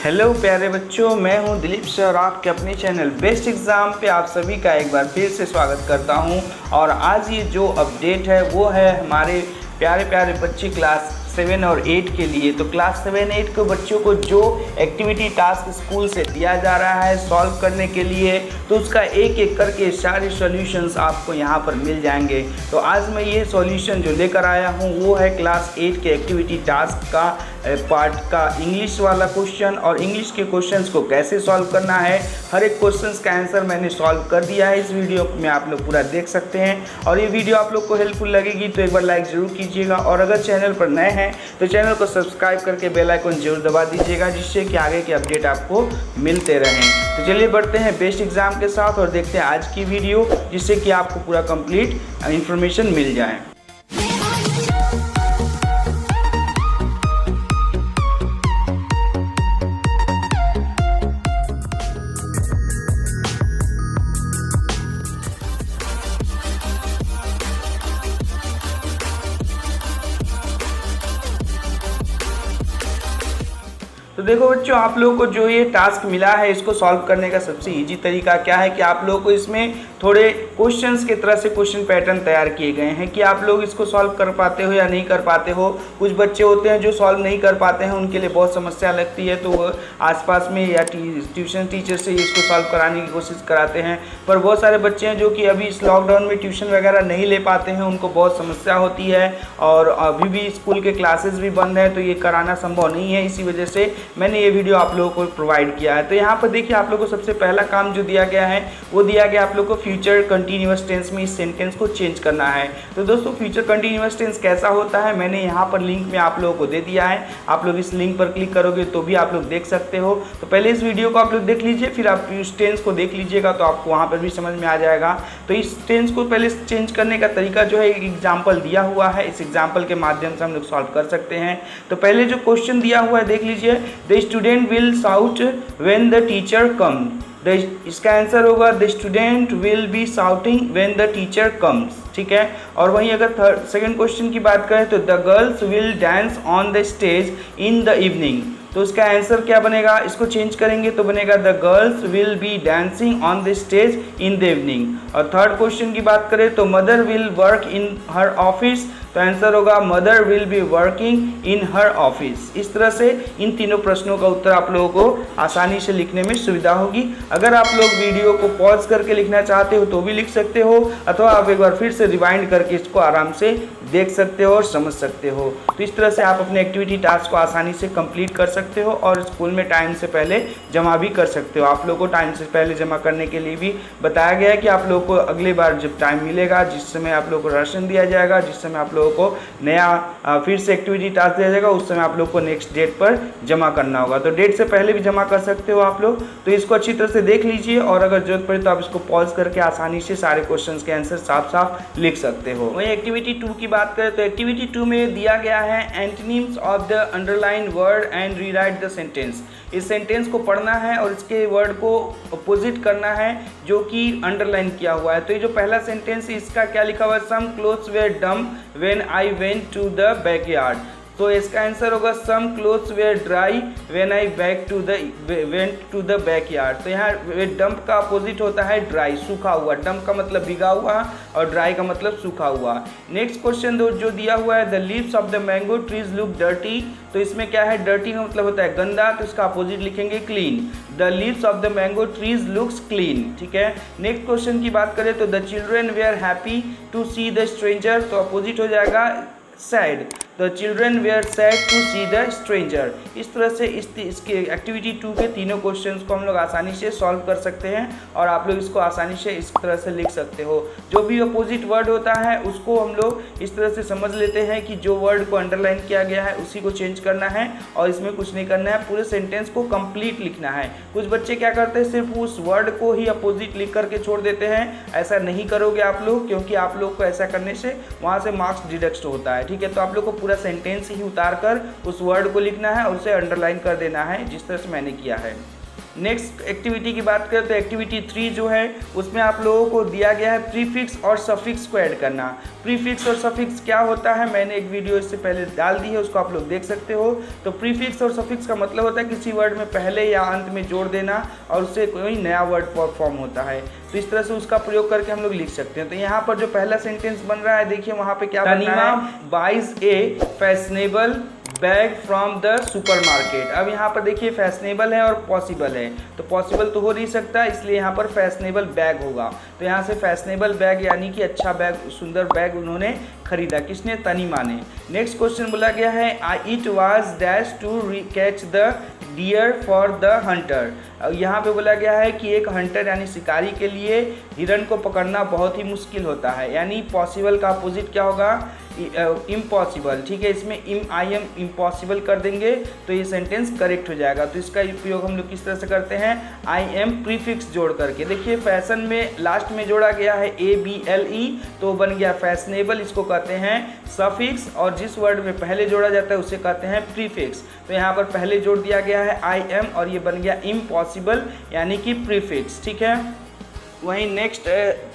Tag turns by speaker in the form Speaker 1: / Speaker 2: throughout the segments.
Speaker 1: Hello प्यारे बच्चों, मैं हूं दिलीप सर, आपके अपने चैनल बेस्ट एग्ज़ाम पे आप सभी का एक बार फिर से स्वागत करता हूं। और आज ये जो अपडेट है वो है हमारे प्यारे प्यारे बच्चे क्लास 7 और 8 के लिए। तो क्लास 7-8 के बच्चों को जो एक्टिविटी टास्क स्कूल से दिया जा रहा है सॉल्व करने के लिए, तो उसका एक एक करके सारे सॉल्यूशंस आपको यहाँ पर मिल जाएंगे। तो आज मैं ये सॉल्यूशन जो लेकर आया हूँ वो है क्लास 8 के एक्टिविटी टास्क का पार्ट का इंग्लिश वाला क्वेश्चन, और इंग्लिश के क्वेश्चंस को कैसे सॉल्व करना है, हर एक क्वेश्चंस का आंसर मैंने सॉल्व कर दिया है। इस वीडियो में आप लोग पूरा देख सकते हैं, और ये वीडियो आप लोग को हेल्पफुल लगेगी तो एक बार लाइक ज़रूर कीजिएगा। और अगर चैनल पर नए हैं तो चैनल को सब्सक्राइब करके बेल आइकन जरूर दबा दीजिएगा, जिससे कि आगे के अपडेट आपको मिलते रहें। तो चलिए बढ़ते हैं बेस्ट एग्जाम के साथ और देखते हैं आज की वीडियो, जिससे कि आपको पूरा कंप्लीट इन्फॉर्मेशन मिल जाए। तो देखो बच्चों, आप लोगों को जो ये टास्क मिला है इसको सॉल्व करने का सबसे इजी तरीका क्या है कि आप लोगों को इसमें थोड़े क्वेश्चंस की तरह से क्वेश्चन पैटर्न तैयार किए गए हैं कि आप लोग इसको सॉल्व कर पाते हो या नहीं कर पाते हो। कुछ बच्चे होते हैं जो सॉल्व नहीं कर पाते हैं, उनके लिए बहुत समस्या लगती है, तो वो आसपास में या ट्यूशन टीचर से इसको सॉल्व कराने की कोशिश कराते हैं। पर बहुत सारे बच्चे हैं जो कि अभी इस लॉकडाउन में ट्यूशन वगैरह नहीं ले पाते हैं, उनको बहुत समस्या होती है, और अभी भी स्कूल के क्लासेस भी बंद हैं, तो ये कराना संभव नहीं है। इसी वजह से मैंने ये वीडियो आप लोगों को प्रोवाइड किया है। तो यहाँ पर देखिए, आप लोगों को सबसे पहला काम जो दिया गया है वो दिया गया आप लोगों को फ्यूचर कंटिन्यूअस टेंस में इस सेंटेंस को चेंज करना है। तो दोस्तों, फ्यूचर कंटिन्यूअस टेंस कैसा होता है मैंने यहाँ पर लिंक में आप लोगों को दे दिया है। आप लोग इस लिंक पर क्लिक करोगे तो भी आप लोग देख सकते हो। तो पहले इस वीडियो को आप लोग देख लीजिए, फिर आप इस टेंस को देख लीजिएगा तो आपको वहाँ पर भी समझ में आ जाएगा। तो इस टेंस को पहले चेंज करने का तरीका जो है एक एग्जाम्पल दिया हुआ है, इस एग्जाम्पल के माध्यम से हम लोग सॉल्व कर सकते हैं। तो पहले जो क्वेश्चन दिया हुआ है देख लीजिए, the student will shout when the teacher come. इसका आंसर होगा the student will be shouting when the teacher comes. ठीक है। और वहीं अगर सेकंड क्वेश्चन की बात करें तो the girls will dance on the stage in the evening. तो उसका आंसर क्या बनेगा, इसको चेंज करेंगे तो बनेगा the girls will be dancing on the stage in the evening. और थर्ड क्वेश्चन की बात करें तो mother will work in her office, तो आंसर होगा mother will be working in her office. इस तरह से इन तीनों प्रश्नों का उत्तर आप लोगों को आसानी से लिखने में सुविधा होगी। अगर आप लोग वीडियो को पॉज करके लिखना चाहते हो तो भी लिख सकते हो, अथवा आप एक बार फिर से रिवाइंड करके इसको आराम से देख सकते हो और समझ सकते हो। तो इस तरह से आप अपने एक्टिविटी टास्क को आसानी से कंप्लीट कर सकते हो और स्कूल में टाइम से पहले जमा भी कर सकते हो। आप लोगों को टाइम से पहले जमा करने के लिए भी बताया गया है कि आप लोगों को अगली बार जब टाइम मिलेगा, जिस समय आप लोगों को राशन दिया जाएगा, जिस समय आप लोगों को नया फिर से एक्टिविटी टास्क दिया जाएगा, उस समय आप लोग को नेक्स्ट डेट पर जमा करना होगा। तो डेट से पहले भी जमा कर सकते हो आप लोग। तो इसको अच्छी तरह से देख लीजिए, और अगर जरूरत पड़े तो आप इसको पॉज करके आसानी से सारे क्वेश्चंस के आंसर साफ साफ लिख सकते हो। वहीं एक्टिविटी 2 की बात करें तो एक्टिविटी 2 में दिया गया है antonyms of the underline word and rewrite the sentence. इस सेंटेंस को पढ़ना है और इसके वर्ड को अपोजिट करना है जो कि अंडरलाइन किया हुआ है। तो ये जो पहला सेंटेंस है इसका क्या लिखा हुआ है, some clothes were damp when I went to the backyard. तो इसका आंसर होगा some clothes were dry when I went to the backyard. तो यहाँ डंप का अपोजिट होता है ड्राई, सूखा हुआ। डंप का मतलब भीगा हुआ और ड्राई का मतलब सूखा हुआ। नेक्स्ट क्वेश्चन जो दिया हुआ है, the leaves of the mango trees look dirty. तो इसमें क्या है, डर्टी का मतलब होता है गंदा, तो इसका अपोजिट लिखेंगे clean. The leaves of the mango trees looks clean. ठीक है। नेक्स्ट क्वेश्चन की बात करें तो the children were happy to see the stranger. तो अपोजिट हो जाएगा sad. The children were sad to see the stranger. इस तरह से इसके एक्टिविटी 2 के तीनों क्वेश्चंस को हम लोग आसानी से सॉल्व कर सकते हैं, और आप लोग इसको आसानी से इस तरह से लिख सकते हो। जो भी अपोजिट वर्ड होता है उसको हम लोग इस तरह से समझ लेते हैं कि जो वर्ड को अंडरलाइन किया गया है उसी को चेंज करना है, और इसमें कुछ नहीं करना है, पूरे सेंटेंस को कंप्लीट लिखना है। कुछ बच्चे क्या करते हैं, सिर्फ उस वर्ड को ही अपोजिट लिख करके छोड़ देते हैं। ऐसा नहीं करोगे आप लोग, क्योंकि आप लोग को ऐसा करने से वहाँ से मार्क्स डिडक्ट होता है। ठीक है। तो आप लोग को पूरा सेंटेंस ही उतार कर उस वर्ड को लिखना है और उसे अंडरलाइन कर देना है, जिस तरह से मैंने किया है। नेक्स्ट एक्टिविटी की बात करें तो एक्टिविटी 3 जो है उसमें आप लोगों को दिया गया है प्रीफिक्स और सफिक्स को ऐड करना। प्रीफिक्स और सफिक्स क्या होता है, मैंने एक वीडियो इससे पहले डाल दी है, उसको आप लोग देख सकते हो। तो प्रीफिक्स और सफिक्स का मतलब होता है किसी वर्ड में पहले या अंत में जोड़ देना और उससे कोई नया वर्ड फॉर्म होता है। तो इस तरह से उसका प्रयोग करके हम लोग लिख सकते हैं। तो यहाँ पर जो पहला सेंटेंस बन रहा है, देखिए वहाँ पे क्या बन रहा है, buys a fashionable bag from the supermarket. अब यहाँ पर देखिए फैशनेबल है और पॉसिबल है, तो पॉसिबल तो हो नहीं सकता, इसलिए यहाँ पर फैशनेबल बैग होगा। तो यहाँ से फैशनेबल बैग यानी कि अच्छा बैग, सुंदर बैग उन्होंने खरीदा। किसने? तनीमा ने। नेक्स्ट क्वेश्चन बोला गया है it was dash to catch the deer for the hunter. यहाँ पे बोला गया है कि एक हंटर यानी शिकारी के लिए हिरन को पकड़ना बहुत ही मुश्किल होता है, यानी पॉसिबल का अपोजिट क्या होगा? इम्पॉसिबल। ठीक है, इसमें आई एम इम्पॉसिबल कर देंगे तो ये सेंटेंस करेक्ट हो जाएगा। तो इसका उपयोग हम लोग किस तरह से करते हैं? आई एम प्रीफिक्स जोड़ करके। देखिए फैशन में लास्ट में जोड़ा गया है ABLE, तो बन गया फैशनेबल, इसको कहते हैं सफिक्स, और जिस वर्ड में पहले जोड़ा जाता है उसे कहते हैं प्रीफिक्स। तो यहाँ पर पहले जोड़ दिया गया है आई एम और ये बन गया इम्पॉसिबल यानी कि प्रीफिक्स। ठीक है, वहीं नेक्स्ट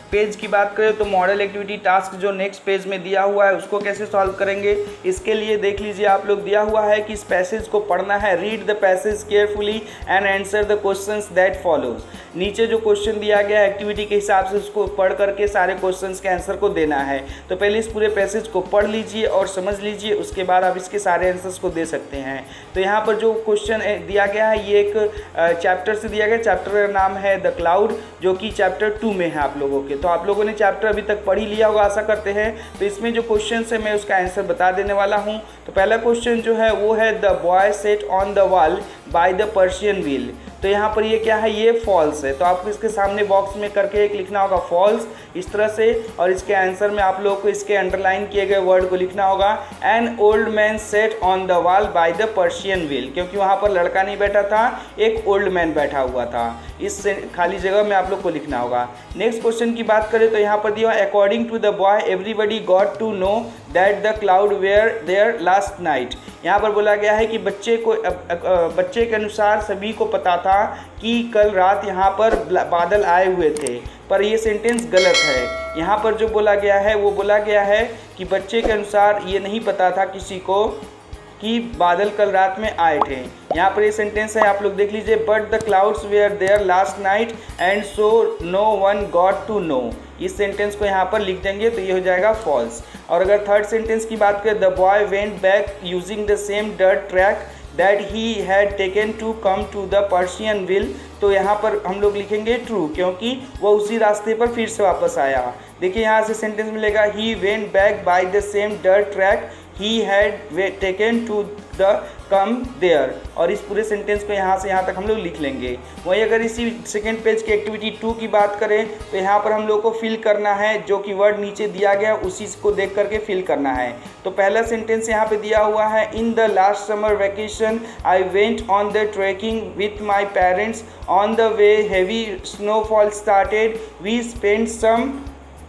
Speaker 1: पेज की बात करें तो मॉडल एक्टिविटी टास्क जो नेक्स्ट पेज में दिया हुआ है उसको कैसे सॉल्व करेंगे, इसके लिए देख लीजिए आप लोग, दिया हुआ है कि इस पैसेज को पढ़ना है, read the passage carefully and answer the questions that follows. नीचे जो क्वेश्चन दिया गया है एक्टिविटी के हिसाब से उसको पढ़ करके सारे क्वेश्चंस के आंसर को देना है। तो पहले इस पूरे पैसेज को पढ़ लीजिए और समझ लीजिए, उसके बाद आप इसके सारे आंसर्स को दे सकते हैं। तो यहाँ पर जो क्वेश्चन दिया गया है ये एक चैप्टर से दिया गया, चैप्टर का नाम है द क्लाउड, जो कि चैप्टर 2 में है आप लोगों के। तो आप लोगों ने चैप्टर अभी तक पढ़ ही लिया होगा आशा करते हैं। तो इसमें जो क्वेश्चन है मैं उसका आंसर बता देने वाला हूं। तो पहला क्वेश्चन जो है वो है the boy set on the wall by the Persian wheel. तो यहाँ पर ये क्या है? ये फॉल्स है। तो आपको इसके सामने बॉक्स में करके एक लिखना होगा फॉल्स इस तरह से, और इसके आंसर में आप लोगों को इसके अंडरलाइन किए गए वर्ड को लिखना होगा an old man set on the wall by the Persian wheel, क्योंकि वहाँ पर लड़का नहीं बैठा था, एक ओल्ड मैन बैठा हुआ था। इस खाली जगह में आप लोग को लिखना होगा। नेक्स्ट क्वेश्चन की बात करें तो यहाँ पर दिया according to the boy everybody got to know that the cloud were there last night. यहाँ पर बोला गया है कि बच्चे के अनुसार सभी को पता था कि कल रात यहाँ पर बादल आए हुए थे, पर ये सेंटेंस गलत है। यहाँ पर जो बोला गया है वो बोला गया है कि बच्चे के अनुसार ये नहीं पता था किसी को कि बादल कल रात में आए थे। यहाँ पर ये सेंटेंस है, आप लोग देख लीजिए, but the clouds were there last night and so no one got to know. इस सेंटेंस को यहाँ पर लिख देंगे तो ये हो जाएगा फॉल्स। और अगर थर्ड सेंटेंस की बात करें, the boy went back using the same dirt track that he had taken to come to the Persian wheel. तो यहाँ पर हम लोग लिखेंगे ट्रू, क्योंकि वो उसी रास्ते पर फिर से वापस आया। देखिए यहाँ से सेंटेंस मिलेगा he went back by the same dirt track he had taken to the come there, और इस पूरे सेंटेंस को यहाँ से यहाँ तक हम लोग लिख लेंगे। वहीं अगर इसी सेकेंड पेज की एक्टिविटी 2 की बात करें तो यहाँ पर हम लोग को फिल करना है, जो कि वर्ड नीचे दिया गया उसी को देख करके फिल करना है। तो पहला सेंटेंस यहाँ पे दिया हुआ है, in the last summer vacation I went on the trekking with my parents on the way heavy snowfall started we spend some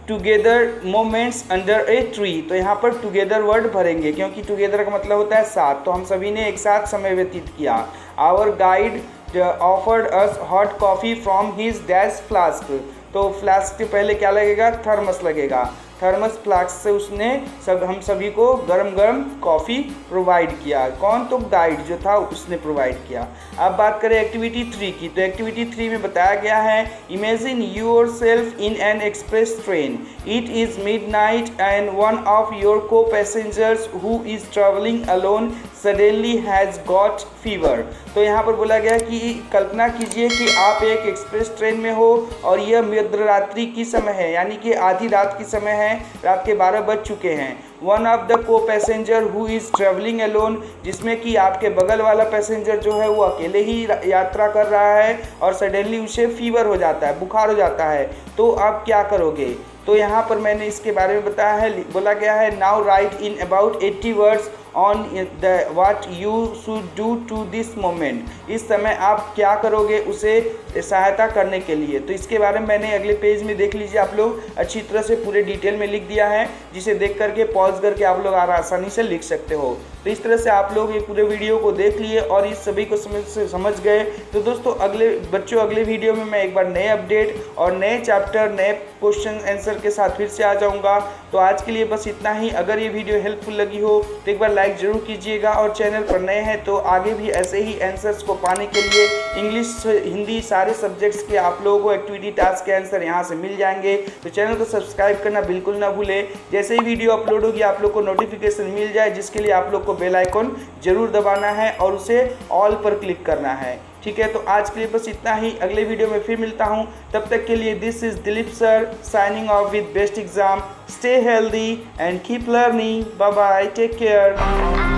Speaker 1: together moments under a tree. तो यहाँ पर टुगेदर वर्ड भरेंगे, क्योंकि टुगेदर का मतलब होता है साथ, तो हम सभी ने एक साथ समय व्यतीत किया। Our guide offered us hot coffee from his dash flask. तो फ्लास्क के पहले क्या लगेगा? थर्मस लगेगा। थर्मस फ्लास्क से उसने हम सभी को गरम गरम कॉफ़ी प्रोवाइड किया। कौन? तो गाइड जो था उसने प्रोवाइड किया। अब बात करें एक्टिविटी 3 की, तो एक्टिविटी 3 में बताया गया है, imagine yourself in an express train, it is midnight and one of your co passengers who is travelling alone suddenly has got fever. तो यहाँ पर बोला गया कि कल्पना कीजिए कि आप एक एक्सप्रेस ट्रेन में हो और यह मध्यरात्रि की समय है, यानी कि आधी रात की समय है, रात के 12 बज चुके हैं। वन ऑफ द को passenger who is travelling alone, जिसमें कि आपके बगल वाला पैसेंजर जो है वो अकेले ही यात्रा कर रहा है और सडनली उसे फीवर हो जाता है, बुखार हो जाता है, तो आप क्या करोगे? तो यहाँ पर मैंने इसके बारे में बताया है, बोला गया है now write in about 80 words on the what you should do to this moment. इस समय आप क्या करोगे उसे सहायता करने के लिए। तो इसके बारे में मैंने अगले पेज में देख लीजिए, आप लोग अच्छी तरह से पूरे डिटेल में लिख दिया है, जिसे देख करके पॉज करके आप लोग आसानी से लिख सकते हो। तो इस तरह से आप लोग ये पूरे वीडियो को देख लिए और इस सभी को समझ गए। तो दोस्तों अगले वीडियो में मैं एक बार नए अपडेट और नए चैप्टर, नए क्वेश्चन आंसर के साथ फिर से आ जाऊंगा। तो आज के लिए बस इतना ही। अगर ये वीडियो हेल्पफुल लगी हो तो एक बार लाइक जरूर कीजिएगा, और चैनल पर नए हैं तो आगे भी ऐसे ही आंसर्स को पाने के लिए इंग्लिश, हिंदी सारे सब्जेक्ट्स के आप लोगों को एक्टिविटी टास्क के आंसर यहाँ से मिल जाएंगे। तो चैनल को सब्सक्राइब करना बिल्कुल ना भूले। जैसे ही वीडियो अपलोड होगी आप लोग को नोटिफिकेशन मिल जाए, जिसके लिए आप लोग को बेल आइकन जरूर दबाना है और उसे ऑल पर क्लिक करना है। ठीक है, तो आज के लिए बस इतना ही। अगले वीडियो में फिर मिलता हूँ, तब तक के लिए this is Dilip sir signing off with best exam. Stay healthy and keep learning. Bye bye, take care.